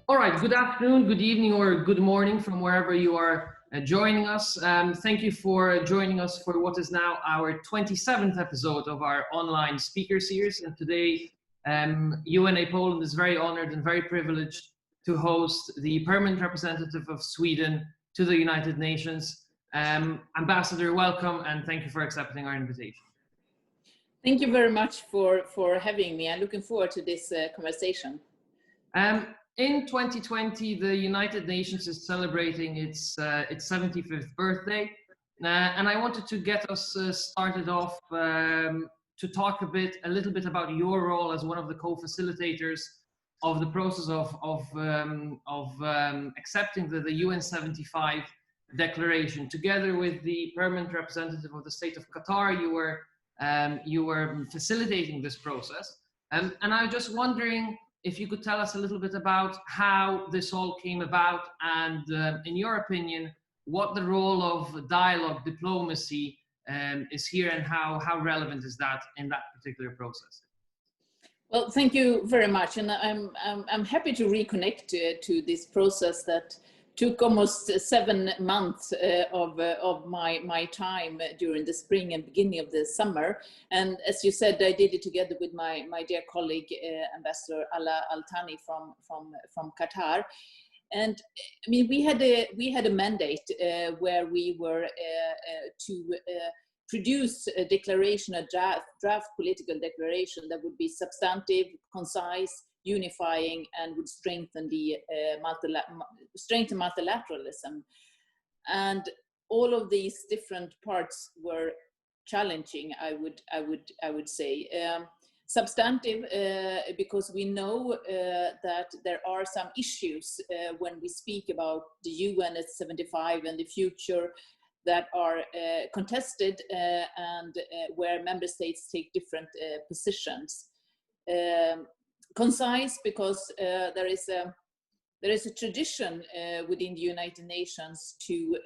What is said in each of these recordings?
All right, good afternoon, good evening, or good morning from wherever you are joining us. Thank you for joining us for what is now our 27th episode of our online speaker series. And today, UNA Poland is very honored and very privileged to host the permanent representative of Sweden to the United Nations. Ambassador, welcome, and thank you for accepting our invitation. Thank you very much for having me. I'm looking forward to this conversation. In 2020, the United Nations is celebrating its 75th birthday, and I wanted to get us started off to talk a little bit about your role as one of the co-facilitators of the process of accepting the UN 75 declaration. Together with the permanent representative of the state of Qatar, you were facilitating this process, and I was just wondering if you could tell us a little bit about how this all came about and, in your opinion, what the role of dialogue, diplomacy is here and how relevant is that in that particular process? Well, thank you very much. And I'm happy to reconnect to this process that took almost 7 months of my time during the spring and beginning of the summer. And as you said, I did it together with my dear colleague, Ambassador Ala Al-Thani from Qatar. And I mean, we had a mandate where we were to produce a declaration, a draft political declaration that would be substantive, concise, unifying, and would strengthen the multilateralism. And all of these different parts were challenging, I would say. Substantive because we know that there are some issues when we speak about the UN at 75 and the future that are contested and where member states take different positions. Concise because there is a tradition within the United Nations to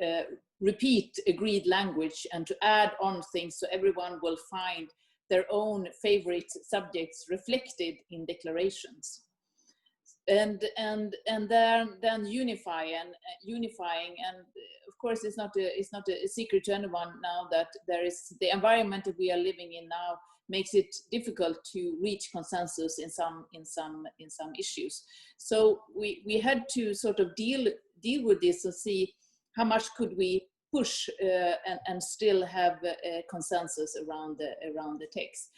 repeat agreed language and to add on things so everyone will find their own favorite subjects reflected in declarations. And then unifying, and of course it's not a secret to anyone now that there is the environment that we are living in now makes it difficult to reach consensus in some issues. So we had to sort of deal with this and see how much could we push and still have a consensus around the text.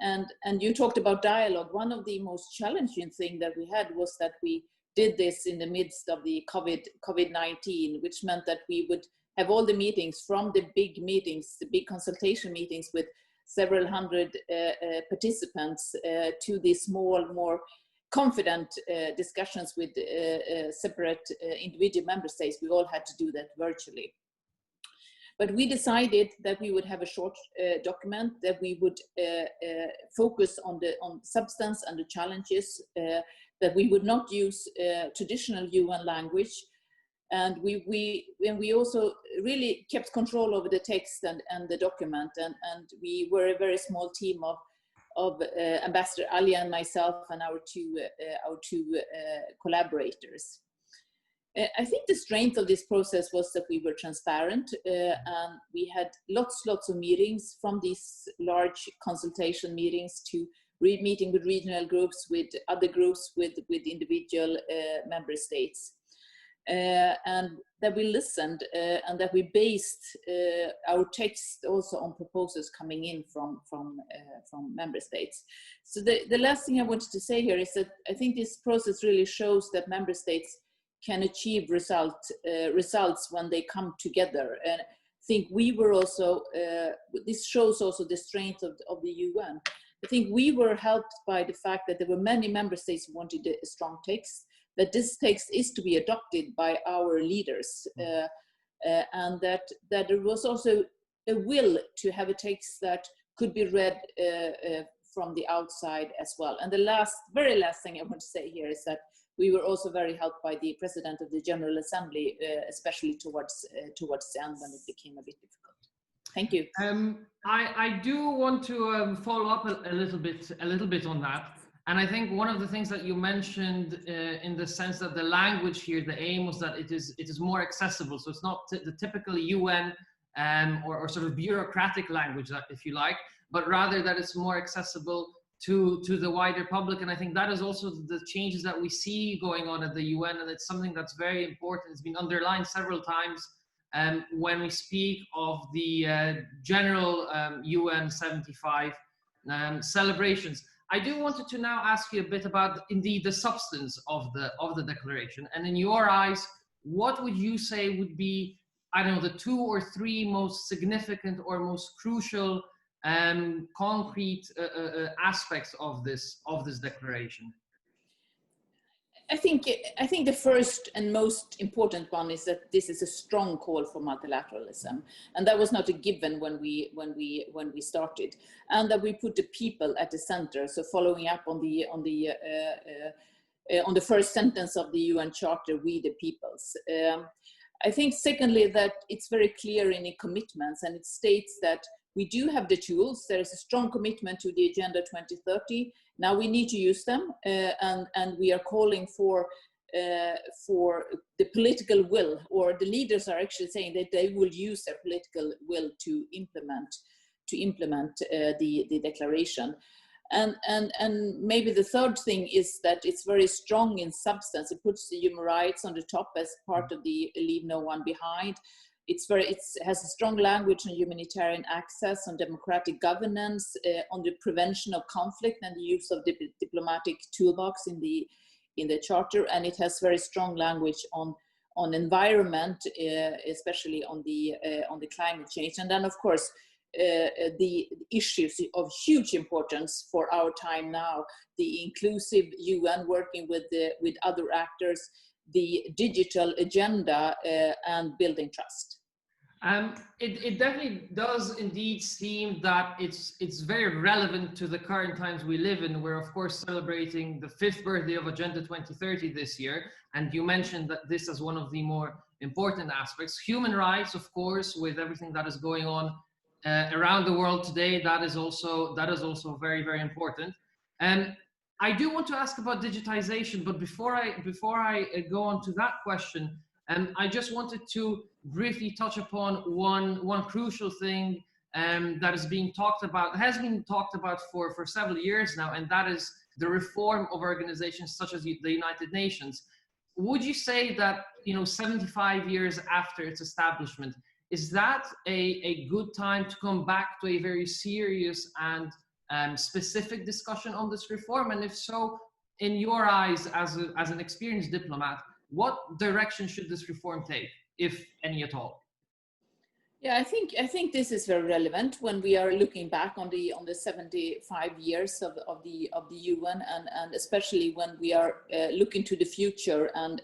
And you talked about dialogue. One of the most challenging things that we had was that we did this in the midst of the COVID-19, which meant that we would have all the meetings, from the big meetings, the big consultation meetings with several hundred participants, to the small, more confident discussions with separate individual member states. We all had to do that virtually. But we decided that we would have a short document, that we would focus on substance and the challenges, that we would not use traditional UN language. And we also really kept control over the text and the document. And we were a very small team of Ambassador Ali and myself and our two collaborators. I think the strength of this process was that we were transparent, and we had lots of meetings, from these large consultation meetings to meeting with regional groups, with other groups, with individual member states. And that we listened and that we based our text also on proposals coming in from member states. So the last thing I wanted to say here is that I think this process really shows that member states can achieve results when they come together. And I think we were also, this shows also the strength of the UN. I think we were helped by the fact that there were many member states who wanted a strong text, that this text is to be adopted by our leaders, and that there was also a will to have a text that could be read from the outside as well. And the very last thing I want to say here is that we were also very helped by the President of the General Assembly, especially towards the end when it became a bit difficult. Thank you. I do want to follow up a little bit on that. And I think one of the things that you mentioned in the sense that the language here, the aim was that it is more accessible. So it's not the typical UN or sort of bureaucratic language, if you like, but rather that it's more accessible to the wider public. And I think that is also the changes that we see going on at the UN, and it's something that's very important. It's been underlined several times when we speak of the general UN 75 celebrations. I do wanted to now ask you a bit about indeed the substance of the declaration. And in your eyes, what would you say would be, I don't know, the 2 or 3 most significant or most crucial concrete aspects of this declaration? I think the first and most important one is that this is a strong call for multilateralism, and that was not a given when we started, and that we put the people at the center. So following up on the first sentence of the UN Charter, we the peoples. I think secondly that it's very clear in the commitments, and it states that we do have the tools. There is a strong commitment to the Agenda 2030. Now we need to use them, and we are calling for the political will, or the leaders are actually saying that they will use their political will to implement the declaration. And maybe the third thing is that it's very strong in substance. It puts the human rights on the top as part of the Leave No One Behind. It has a strong language on humanitarian access, on democratic governance, on the prevention of conflict and the use of the diplomatic toolbox in the charter, and it has very strong language on environment, especially on the climate change, and then of course the issues of huge importance for our time now: the inclusive UN working with other actors, the digital agenda, and building trust. It definitely does indeed seem that it's very relevant to the current times we live in. We're of course celebrating the 5th birthday of Agenda 2030 this year, and you mentioned that this is one of the more important aspects. Human rights, of course, with everything that is going on around the world today, that is also very, very important. And I do want to ask about digitization, but before I go on to that question, I just wanted to briefly touch upon one crucial thing that has been talked about for several years now, and that is the reform of organizations such as the United Nations. Would you say that 75 years after its establishment, is that a good time to come back to a very serious and specific discussion on this reform? And if so, in your eyes, as an experienced diplomat, what direction should this reform take, if any at all? Yeah, I think this is very relevant when we are looking back on the 75 years of the UN, and especially when we are looking to the future and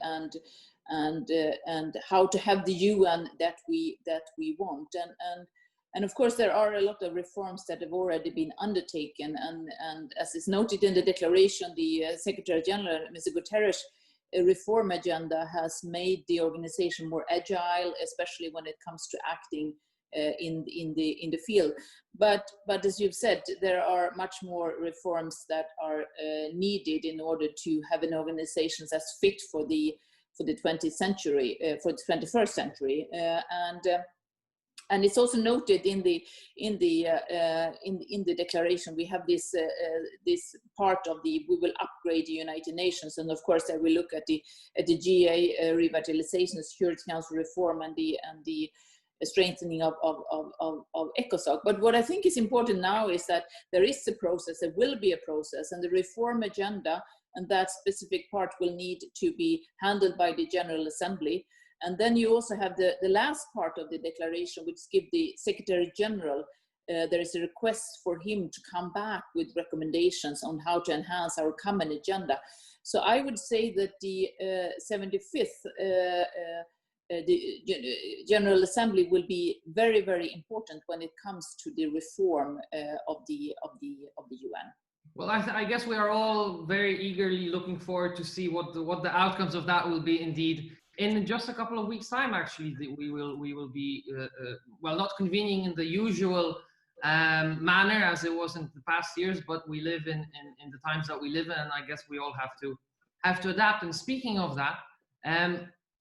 how to have the UN that we want, and of course there are a lot of reforms that have already been undertaken, and as is noted in the declaration, the Secretary General, Mr. Guterres, a reform agenda has made the organization more agile, especially when it comes to acting in the field. But as you've said, there are much more reforms that are needed in order to have an organization that's fit for the 20th century, for the 21st century, and it's also noted in the declaration. We have this part of we will upgrade the United Nations, and of course there we look at the GA revitalization, Security Council reform, and the strengthening of ECOSOC. But what I think is important now is that there is a process, there will be a process, and the reform agenda and that specific part will need to be handled by the General Assembly. And then you also have the last part of the declaration, which gives the Secretary General, there is a request for him to come back with recommendations on how to enhance our common agenda. So I would say that the 75th the General Assembly will be very, very important when it comes to the reform of the UN. Well, I guess we are all very eagerly looking forward to see what the outcomes of that will be indeed. In just a couple of weeks' time, actually, we will be well, not convening in the usual manner as it was in the past years, but we live in the times that we live in, and I guess we all have to adapt. And speaking of that,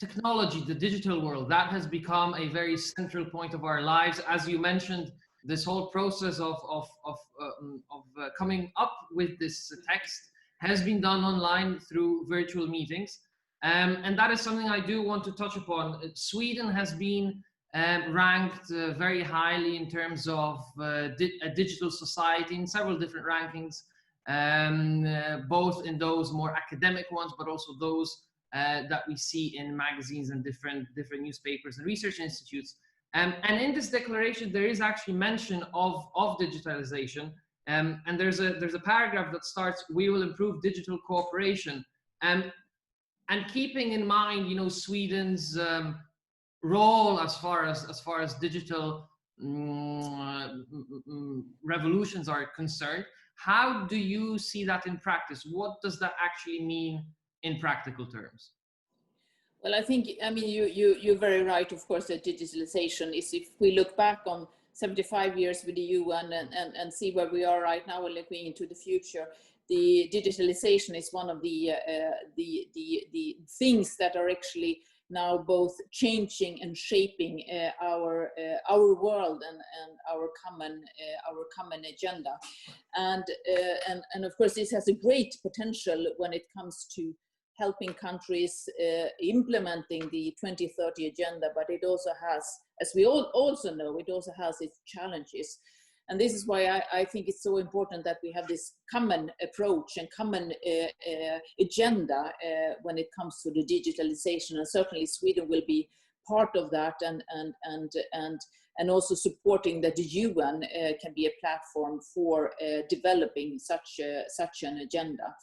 technology, the digital world, that has become a very central point of our lives. As you mentioned, this whole process of coming up with this text has been done online through virtual meetings. And that is something I do want to touch upon. Sweden has been ranked very highly in terms of a digital society in several different rankings, both in those more academic ones, but also those that we see in magazines and different newspapers and research institutes. And in this declaration, there is actually mention of digitalization. And there's a paragraph that starts, "We will improve digital cooperation." And keeping in mind, Sweden's role as far as digital revolutions are concerned, how do you see that in practice? What does that actually mean in practical terms? Well, I mean, you're very right, of course, that digitalization is, if we look back on 75 years with the UN and see where we are right now and looking into the future, the digitalization is one of the things that are actually now both changing and shaping our world and our common agenda, and of course this has a great potential when it comes to helping countries implementing the 2030 agenda, but it also has, as we all also know, it also has its challenges. And this is why I think it's so important that we have this common approach and common agenda when it comes to the digitalization. And certainly Sweden will be part of that, and also supporting that the UN can be a platform for developing such an agenda.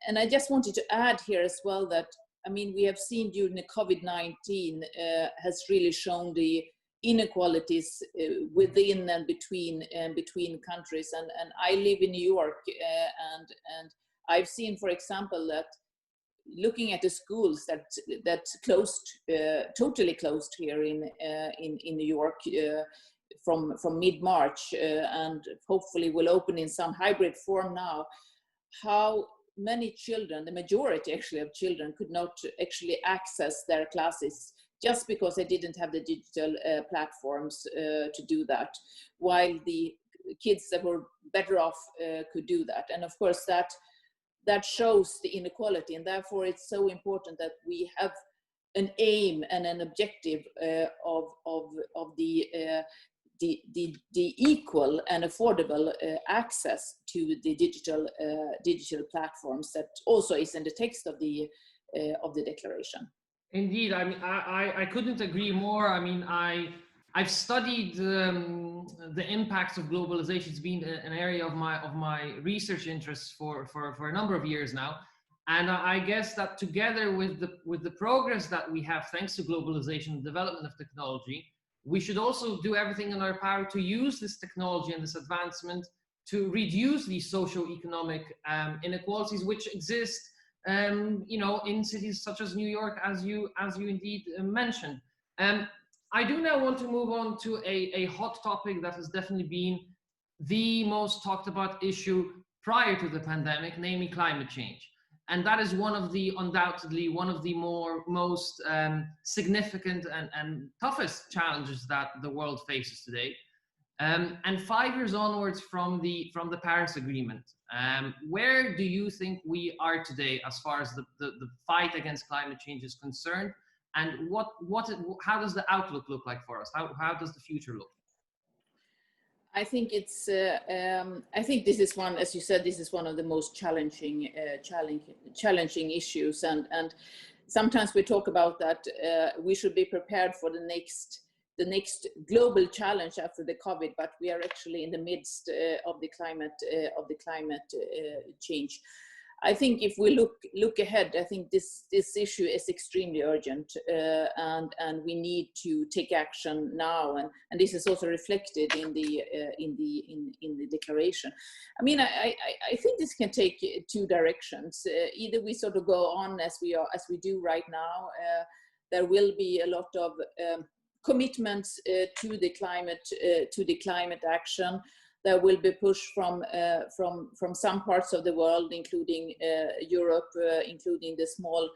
And I just wanted to add here as well that, I mean, we have seen during the COVID-19 has really shown the inequalities within and between countries. And I live in New York, and I've seen, for example, that looking at the schools that closed, totally closed here in New York from mid-March, and hopefully will open in some hybrid form now, how many children, the majority actually of children, could not actually access their classes just because they didn't have the digital platforms to do that, while the kids that were better off could do that. And of course that shows the inequality, and therefore it's so important that we have an aim and an objective of the equal and affordable access to the digital platforms that also is in the text of the declaration. Indeed, I mean, I couldn't agree more. I mean, I've studied the impacts of globalization. It's been an area of my research interests for a number of years now, and I guess that together with the progress that we have thanks to globalization, the development of technology, we should also do everything in our power to use this technology and this advancement to reduce these socio-economic inequalities which exist, in cities such as New York, as you indeed mentioned. I do now want to move on to a hot topic that has definitely been the most talked about issue prior to the pandemic, namely climate change. And that is undoubtedly one of the most significant and toughest challenges that the world faces today. And 5 years onwards from the Paris Agreement, where do you think we are today as far as the fight against climate change is concerned? And how does the outlook look like for us? How does the future look? I think it's. I think this is one, as you said, this is one of the most challenging issues, and sometimes we talk about that we should be prepared for the next global challenge after the COVID, but we are actually in the midst of the climate change. I think if we look ahead, I think this issue is extremely urgent, and we need to take action now, and this is also reflected in the declaration. I mean, I think this can take two directions. Either we sort of go on as we do right now. There will be a lot of commitments to the climate action. There will be push from some parts of the world, including Europe, including the small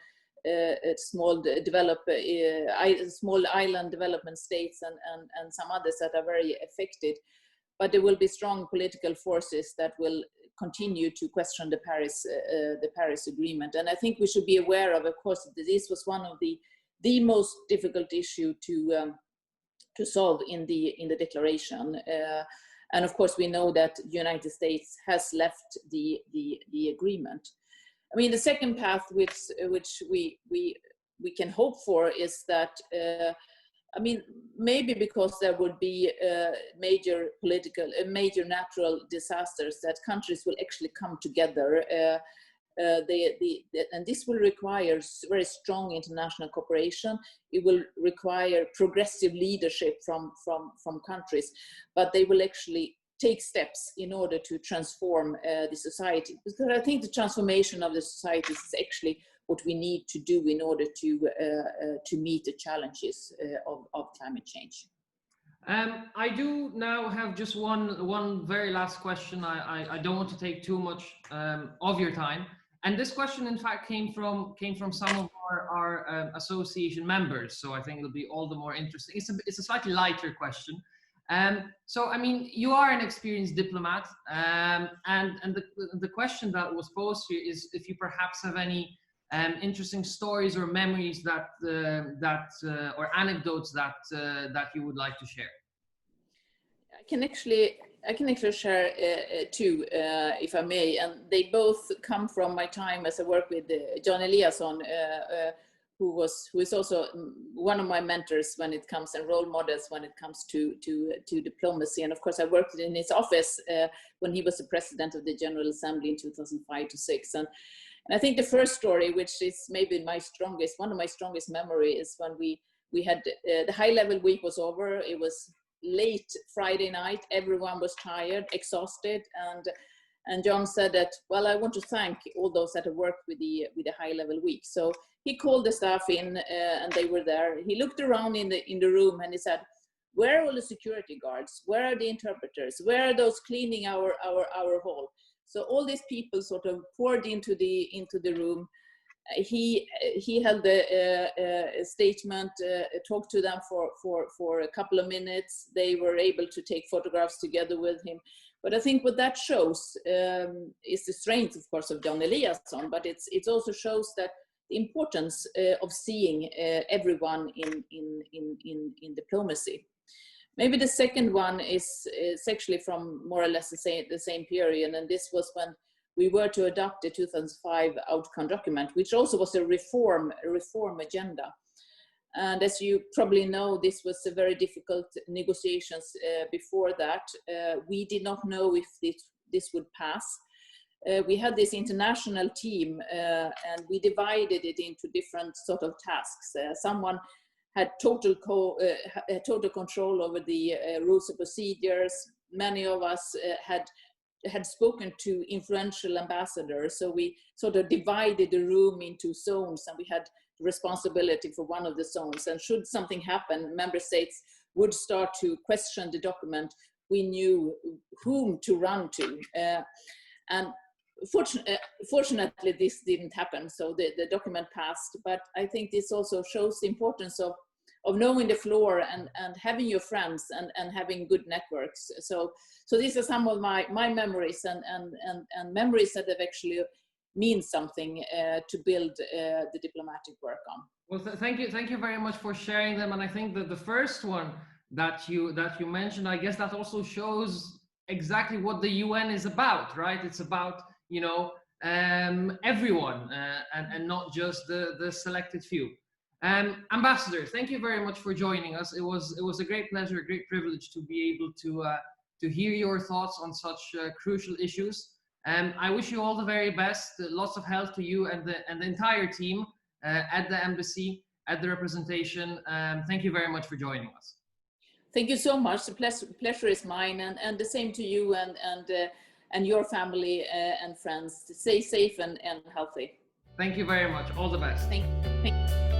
island development states and some others that are very affected. But there will be strong political forces that will continue to question the Paris Agreement. And I think we should be aware of course, this was one of the most difficult issue to solve in the declaration. And of course, we know that the United States has left the agreement. I mean, the second path which we can hope for is that, I mean, maybe because there would be major natural disasters, that countries will actually come together. And this will require very strong international cooperation. It will require progressive leadership from countries, but they will actually take steps in order to transform the society. Because I think the transformation of the society is actually what we need to do in order to meet the challenges of climate change. I do now have just one very last question. I don't want to take too much of your time. And this question, in fact, came from some of our association members. So I think it'll be all the more interesting. It's a slightly lighter question. So, I mean, you are an experienced diplomat, and the question that was posed here is if you perhaps have any interesting stories or memories or anecdotes that you would like to share. I can actually share two, if I may, and they both come from my time as I work with Jan Eliasson, who is also one of my mentors when it comes, and role models when it comes to diplomacy. And of course, I worked in his office when he was the president of the General Assembly in 2005 to 6. And I think the first story, which is maybe one of my strongest memory, is when we had the high-level week was over. It was late Friday night. Everyone was tired, exhausted, and John said that, well, I want to thank all those that have worked with the high-level week. So he called the staff in, and they were there. He looked around in the room and he said, "Where are all the security guards? Where are the interpreters? Where are those cleaning our hall?" So all these people sort of poured into the room. He held a statement, talked to them for a couple of minutes. They were able to take photographs together with him. But I think what that shows is the strength, of course, of Jan Eliasson, but it also shows that the importance of seeing everyone in diplomacy. Maybe the second one is actually from more or less the same period, and this was when we were to adopt the 2005 outcome document, which also was a reform agenda. And as you probably know, this was a very difficult negotiations before that. We did not know if this would pass. We had this international team, and we divided it into different sort of tasks. Someone had total control over the rules and procedures. Many of us had spoken to influential ambassadors, so we sort of divided the room into zones, and we had responsibility for one of the zones. And should something happen, member states would start to question the document. We knew whom to run to, and fortunately this didn't happen, so the document passed. But I think this also shows the importance of knowing the floor and having your friends and having good networks. So these are some of my memories and memories that have actually mean something to build the diplomatic work on. Well, thank you very much for sharing them. And I think that the first one that you mentioned, I guess that also shows exactly what the UN is about, right? It's about, you know, everyone and not just the selected few. Ambassador, thank you very much for joining us. It was a great pleasure, a great privilege to be able to hear your thoughts on such crucial issues. I wish you all the very best. Lots of health to you and the entire team at the embassy, at the representation. Thank you very much for joining us. Thank you so much. The pleasure is mine, and the same to you and your family and friends. Stay safe and healthy. Thank you very much. All the best. Thank you.